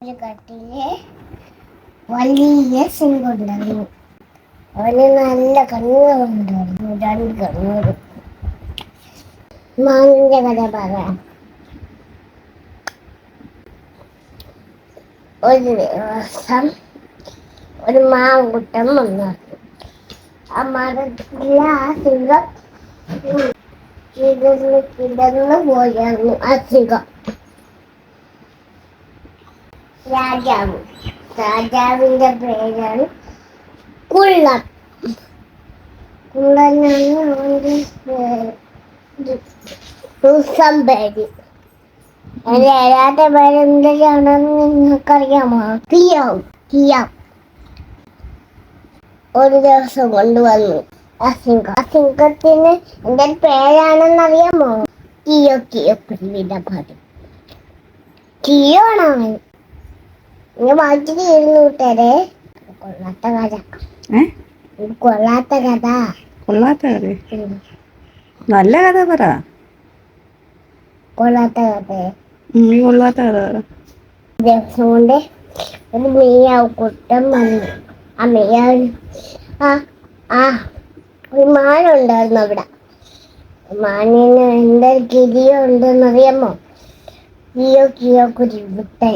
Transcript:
ഒരു കട്ടില് വലിയ സിങ്കുണ്ടായിരുന്നു. അവന് നല്ല കണ്ണുകളുണ്ടായിരുന്നു, രണ്ട് കണ്ണുകൾ. മാങ്ങിന്റെ കഥ പറയാം. ഒരു ദിവസം ഒരു മാങ്കുട്ടൻ വന്നു. ആ മരത്തിലെ ആ സിംഹം കിടന്നു പോയായിരുന്നു. ആ സിംഹം രാജാവിന്റെ പേരാണ് കുള്ളൻ. കുള്ളനാണ് അവന്റെ പേര്. അതിന്റെ ഏഴാമത്തെ പേര് എന്തൊക്കെയാണെന്ന് നിങ്ങൾക്കറിയാമോ? കിയാവ്. കിയാവ് ഒരു ദിവസം കൊണ്ടുവന്നു ആ സിംഹത്തിന് എന്റെ പേരാണെന്ന് അറിയാമോ? കിയോ കിയോ കുരുവിയുടെ പാട്ട്. കിയോ ആണ്. ഇങ്ങനെ വായിച്ചിട്ട് ഇരുന്ന് വിട്ടേ. കൊള്ളാത്ത കഥ. കൊള്ളാത്ത കഥ. കൊള്ളാത്ത കഥ. നല്ല കഥ പറ. കൊള്ളാത്ത കഥ. കൊള്ളാത്ത കഥ പറ. ദിവസം കൊണ്ട് ഒരു മെയ്യാവ് കുട്ടം വന്നു. ആ മെയ്യാവ് ഒരു മാനുണ്ടായിരുന്നു അവിടെ. മാനിന് എന്തൊരു കിരിയോ ഉണ്ടെന്നറിയാമോ? കിയോ കിയോ കുരുവിട്ട